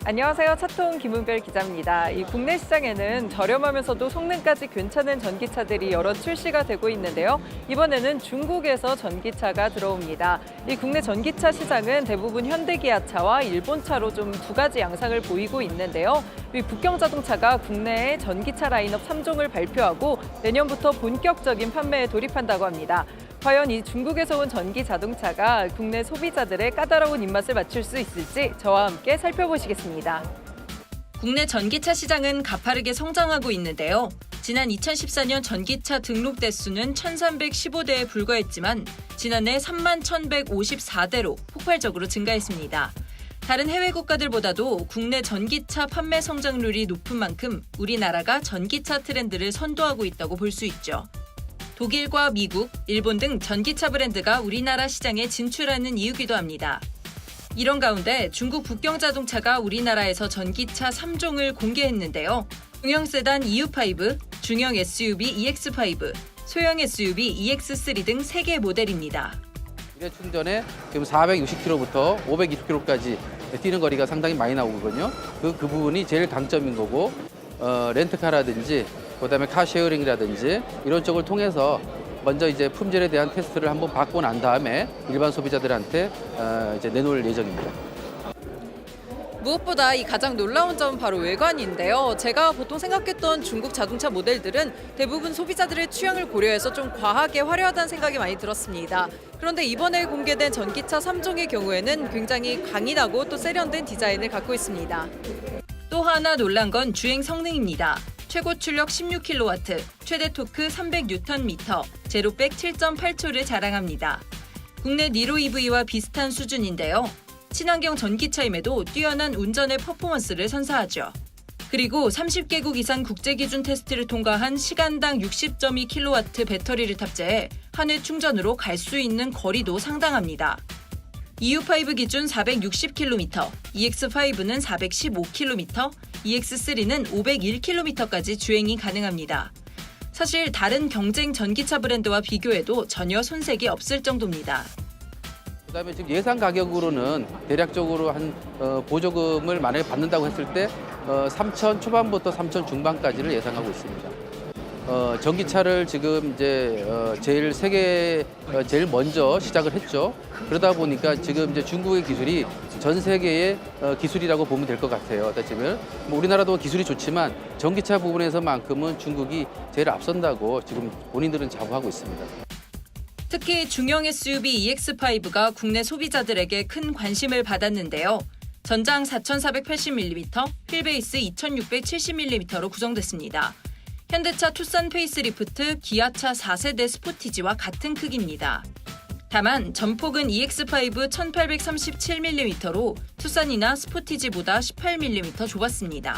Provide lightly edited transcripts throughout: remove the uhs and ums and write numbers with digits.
안녕하세요. 차통 김은별 기자입니다. 이 국내 시장에는 저렴하면서도 성능까지 괜찮은 전기차들이 여러 출시가 되고 있는데요. 이번에는 중국에서 전기차가 들어옵니다. 이 국내 전기차 시장은 대부분 현대기아차와 일본차로 좀 두 가지 양상을 보이고 있는데요. 이 북경자동차가 국내에 전기차 라인업 3종을 발표하고 내년부터 본격적인 판매에 돌입한다고 합니다. 과연 이 중국에서 온 전기 자동차가 국내 소비자들의 까다로운 입맛을 맞출 수 있을지 저와 함께 살펴보시겠습니다. 국내 전기차 시장은 가파르게 성장하고 있는데요. 지난 2014년 전기차 등록 대수는 1,315대에 불과했지만 지난해 31,154대로 폭발적으로 증가했습니다. 다른 해외 국가들보다도 국내 전기차 판매 성장률이 높은 만큼 우리나라가 전기차 트렌드를 선도하고 있다고 볼 수 있죠. 독일과 미국, 일본 등 전기차 브랜드가 우리나라 시장에 진출하는 이유기도 합니다. 이런 가운데 중국 북경자동차가 우리나라에서 전기차 3종을 공개했는데요. 중형 세단 EU5, 중형 SUV EX5, 소형 SUV EX3 등 3개 모델입니다. 미래 충전에 지금 460km부터 520km까지 뛰는 거리가 상당히 많이 나오거든요. 그 부분이 제일 강점인 거고 렌트카라든지 그다음에 카쉐어링이라든지 이런 쪽을 통해서 먼저 이제 품질에 대한 테스트를 한번 받고 난 다음에 일반 소비자들한테 이제 내놓을 예정입니다. 무엇보다 이 가장 놀라운 점은 바로 외관인데요. 제가 보통 생각했던 중국 자동차 모델들은 대부분 소비자들의 취향을 고려해서 좀 과하게 화려하다는 생각이 많이 들었습니다. 그런데 이번에 공개된 전기차 3종의 경우에는 굉장히 강인하고 또 세련된 디자인을 갖고 있습니다. 또 하나 놀란 건 주행 성능입니다. 최고 출력 16kW, 최대 토크 300Nm, 제로백 7.8초를 자랑합니다. 국내 니로 EV와 비슷한 수준인데요. 친환경 전기차임에도 뛰어난 운전의 퍼포먼스를 선사하죠. 그리고 30개국 이상 국제기준 테스트를 통과한 시간당 60.2kW 배터리를 탑재해 한 회 충전으로 갈 수 있는 거리도 상당합니다. EU5 기준 460km, EX5는 415km, EX3는 501km까지 주행이 가능합니다. 사실 다른 경쟁 전기차 브랜드와 비교해도 전혀 손색이 없을 정도입니다. 그다음에 지금 예상 가격으로는 대략적으로 한 보조금을 만약에 받는다고 했을 때 3천 초반부터 3천 중반까지를 예상하고 있습니다. 전기차를 지금 이제 제일 먼저 시작을 했죠. 그러다 보니까 지금 이제 중국의 기술이 전 세계의 기술이라고 보면 될 것 같아요. 따지면 뭐 우리나라도 기술이 좋지만 전기차 부분에서만큼은 중국이 제일 앞선다고 지금 본인들은 자부하고 있습니다. 특히 중형 SUV EX5가 국내 소비자들에게 큰 관심을 받았는데요. 전장 4,480mm, 휠베이스 2,670mm로 구성됐습니다. 현대차 투싼 페이스리프트, 기아차 4세대 스포티지와 같은 크기입니다. 다만 전폭은 EX5 1837mm로 투싼이나 스포티지보다 18mm 좁았습니다.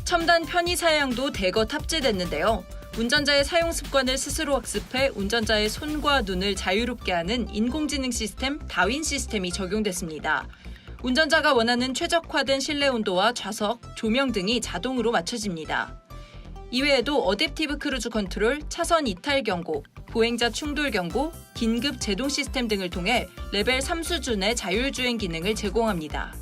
첨단 편의 사양도 대거 탑재됐는데요. 운전자의 사용 습관을 스스로 학습해 운전자의 손과 눈을 자유롭게 하는 인공지능 시스템 다윈 시스템이 적용됐습니다. 운전자가 원하는 최적화된 실내 온도와 좌석, 조명 등이 자동으로 맞춰집니다. 이외에도 어댑티브 크루즈 컨트롤, 차선 이탈 경고, 보행자 충돌 경고, 긴급 제동 시스템 등을 통해 레벨 3 수준의 자율주행 기능을 제공합니다.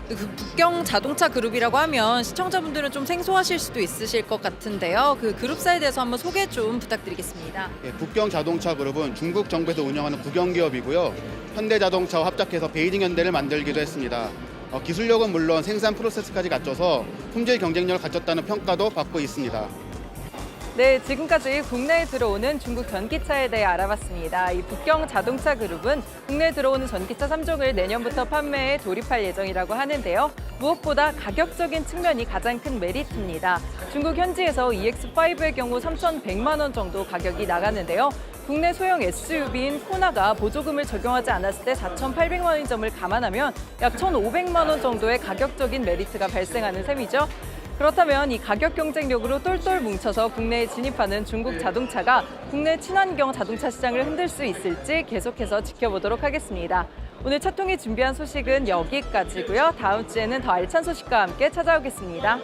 그 북경 자동차 그룹이라고 하면 시청자분들은 좀 생소하실 수도 있으실 것 같은데요. 그 그룹사에 대해서 한번 소개 좀 부탁드리겠습니다. 북경 자동차 그룹은 중국 정부에서 운영하는 국영기업이고요. 현대자동차와 합작해서 베이징 현대를 만들기도 했습니다. 기술력은 물론 생산 프로세스까지 갖춰서 품질 경쟁력을 갖췄다는 평가도 받고 있습니다. 네, 지금까지 국내에 들어오는 중국 전기차에 대해 알아봤습니다. 이 북경 자동차 그룹은 국내에 들어오는 전기차 3종을 내년부터 판매에 돌입할 예정이라고 하는데요. 무엇보다 가격적인 측면이 가장 큰 메리트입니다. 중국 현지에서 EX5의 경우 3,100만 원 정도 가격이 나가는데요. 국내 소형 SUV인 코나가 보조금을 적용하지 않았을 때 4,800만 원인 점을 감안하면 약 1,500만 원 정도의 가격적인 메리트가 발생하는 셈이죠. 그렇다면 이 가격 경쟁력으로 똘똘 뭉쳐서 국내에 진입하는 중국 자동차가 국내 친환경 자동차 시장을 흔들 수 있을지 계속해서 지켜보도록 하겠습니다. 오늘 차통이 준비한 소식은 여기까지고요. 다음 주에는 더 알찬 소식과 함께 찾아오겠습니다.